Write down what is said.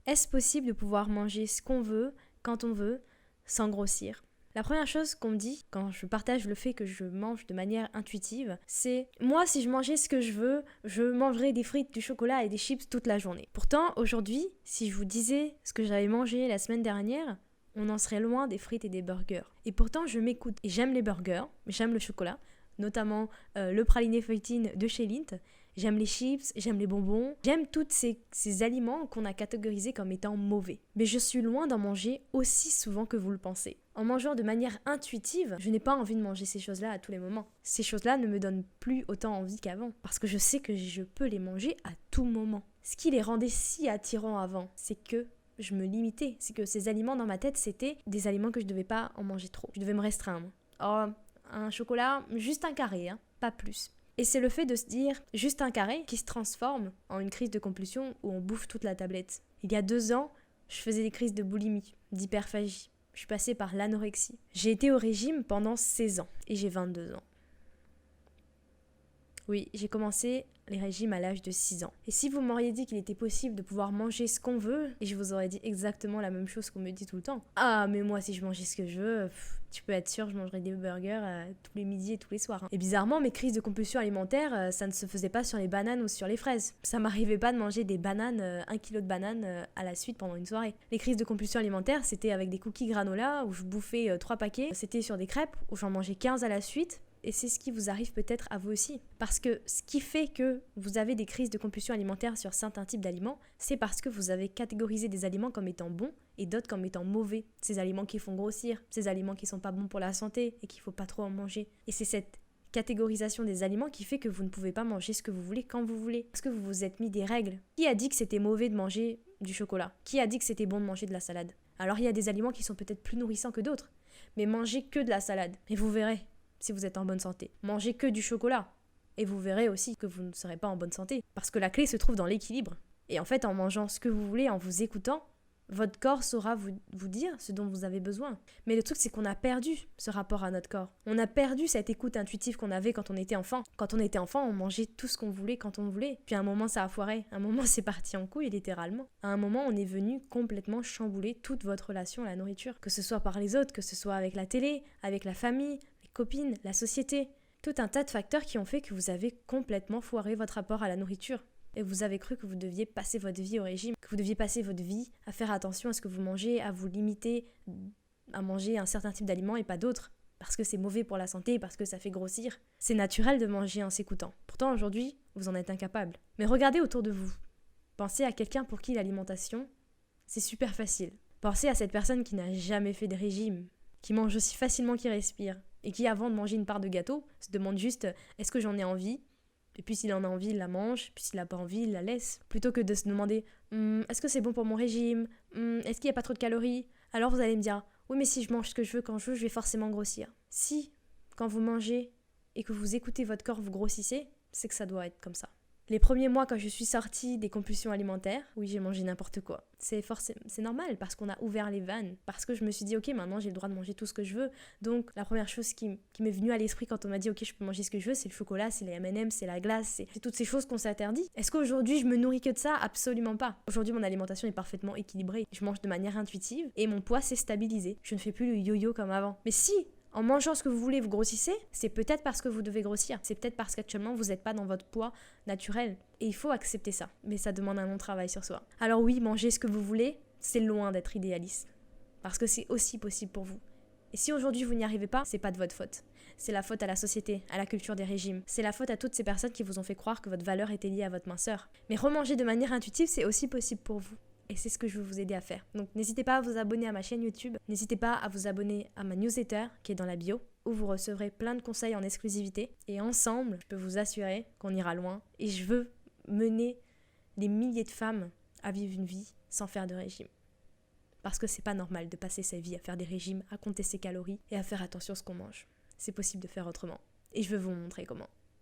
Est-ce possible de pouvoir manger ce qu'on veut, quand on veut, sans grossir ? La première chose qu'on me dit quand je partage le fait que je mange de manière intuitive, c'est « Moi, si je mangeais ce que je veux, je mangerais des frites, du chocolat et des chips toute la journée. » Pourtant, aujourd'hui, si je vous disais ce que j'avais mangé la semaine dernière, on en serait loin des frites et des burgers. Et pourtant, je m'écoute. Et j'aime les burgers, j'aime le chocolat, notamment le praliné feuilletine de chez Lindt. J'aime les chips, j'aime les bonbons, j'aime tous ces aliments qu'on a catégorisés comme étant mauvais. Mais je suis loin d'en manger aussi souvent que vous le pensez. En mangeant de manière intuitive, je n'ai pas envie de manger ces choses-là à tous les moments. Ces choses-là ne me donnent plus autant envie qu'avant, parce que je sais que je peux les manger à tout moment. Ce qui les rendait si attirants avant, c'est que je me limitais. C'est que ces aliments dans ma tête, c'était des aliments que je ne devais pas en manger trop. Je devais me restreindre. Oh, un chocolat, juste un carré, pas plus. Et c'est le fait de se dire juste un carré qui se transforme en une crise de compulsion où on bouffe toute la tablette. Il y a 2 ans, je faisais des crises de boulimie, d'hyperphagie. Je suis passée par l'anorexie. J'ai été au régime pendant 16 ans et j'ai 22 ans. Oui, j'ai commencé les régimes à l'âge de 6 ans. Et si vous m'auriez dit qu'il était possible de pouvoir manger ce qu'on veut, et je vous aurais dit exactement la même chose qu'on me dit tout le temps. Ah, mais moi, si je mangeais ce que je veux, tu peux être sûr, je mangerais des burgers tous les midis et tous les soirs. Et bizarrement, mes crises de compulsion alimentaire, ça ne se faisait pas sur les bananes ou sur les fraises. Ça m'arrivait pas de manger des bananes, 1 kilo de bananes à la suite pendant une soirée. Les crises de compulsion alimentaire, c'était avec des cookies granola où je bouffais 3 paquets. C'était sur des crêpes où j'en mangeais 15 à la suite. Et c'est ce qui vous arrive peut-être à vous aussi. Parce que ce qui fait que vous avez des crises de compulsion alimentaire sur certains types d'aliments, c'est parce que vous avez catégorisé des aliments comme étant bons et d'autres comme étant mauvais. Ces aliments qui font grossir, ces aliments qui sont pas bons pour la santé et qu'il faut pas trop en manger. Et c'est cette catégorisation des aliments qui fait que vous ne pouvez pas manger ce que vous voulez quand vous voulez. Parce que vous vous êtes mis des règles. Qui a dit que c'était mauvais de manger du chocolat ? Qui a dit que c'était bon de manger de la salade ? Alors il y a des aliments qui sont peut-être plus nourrissants que d'autres. Mais mangez que de la salade. Et vous verrez. Si vous êtes en bonne santé. Mangez que du chocolat. Et vous verrez aussi que vous ne serez pas en bonne santé. Parce que la clé se trouve dans l'équilibre. Et en fait, en mangeant ce que vous voulez, en vous écoutant, votre corps saura vous dire ce dont vous avez besoin. Mais le truc, c'est qu'on a perdu ce rapport à notre corps. On a perdu cette écoute intuitive qu'on avait quand on était enfant. Quand on était enfant, on mangeait tout ce qu'on voulait quand on voulait. Puis à un moment, ça a foiré. À un moment, c'est parti en couille, littéralement. À un moment, on est venu complètement chambouler toute votre relation à la nourriture. Que ce soit par les autres, que ce soit avec la télé, avec la famille, copines, la société, tout un tas de facteurs qui ont fait que vous avez complètement foiré votre rapport à la nourriture. Et vous avez cru que vous deviez passer votre vie au régime, que vous deviez passer votre vie à faire attention à ce que vous mangez, à vous limiter à manger un certain type d'aliments et pas d'autres, parce que c'est mauvais pour la santé, parce que ça fait grossir. C'est naturel de manger en s'écoutant. Pourtant, aujourd'hui, vous en êtes incapable. Mais regardez autour de vous. Pensez à quelqu'un pour qui l'alimentation, c'est super facile. Pensez à cette personne qui n'a jamais fait de régime, qui mange aussi facilement qu'il respire, et qui, avant de manger une part de gâteau, se demande juste « est-ce que j'en ai envie ?» Et puis s'il en a envie, il la mange, puis s'il n'a pas envie, il la laisse. Plutôt que de se demander « est-ce que c'est bon pour mon régime ? Est-ce qu'il n'y a pas trop de calories ?» Alors vous allez me dire « oui, mais si je mange ce que je veux quand je veux, je vais forcément grossir. » Si, quand vous mangez et que vous écoutez votre corps, vous grossissez, c'est que ça doit être comme ça. Les premiers mois, quand je suis sortie des compulsions alimentaires, oui, j'ai mangé n'importe quoi. C'est normal, parce qu'on a ouvert les vannes. Parce que je me suis dit, ok, maintenant j'ai le droit de manger tout ce que je veux. Donc, la première chose qui m'est venue à l'esprit quand on m'a dit, ok, je peux manger ce que je veux, c'est le chocolat, c'est les M&M's, c'est la glace, c'est toutes ces choses qu'on s'interdit. Est-ce qu'aujourd'hui, je me nourris que de ça ? Absolument pas. Aujourd'hui, mon alimentation est parfaitement équilibrée. Je mange de manière intuitive et mon poids s'est stabilisé. Je ne fais plus le yo-yo comme avant. Mais si en mangeant ce que vous voulez, vous grossissez, c'est peut-être parce que vous devez grossir. C'est peut-être parce qu'actuellement, vous n'êtes pas dans votre poids naturel. Et il faut accepter ça. Mais ça demande un long travail sur soi. Alors oui, manger ce que vous voulez, c'est loin d'être idéaliste. Parce que c'est aussi possible pour vous. Et si aujourd'hui vous n'y arrivez pas, c'est pas de votre faute. C'est la faute à la société, à la culture des régimes. C'est la faute à toutes ces personnes qui vous ont fait croire que votre valeur était liée à votre minceur. Mais remanger de manière intuitive, c'est aussi possible pour vous. Et c'est ce que je veux vous aider à faire. Donc n'hésitez pas à vous abonner à ma chaîne YouTube. N'hésitez pas à vous abonner à ma newsletter qui est dans la bio, où vous recevrez plein de conseils en exclusivité. Et ensemble, je peux vous assurer qu'on ira loin. Et je veux mener des milliers de femmes à vivre une vie sans faire de régime. Parce que c'est pas normal de passer sa vie à faire des régimes, à compter ses calories et à faire attention à ce qu'on mange. C'est possible de faire autrement. Et je veux vous montrer comment.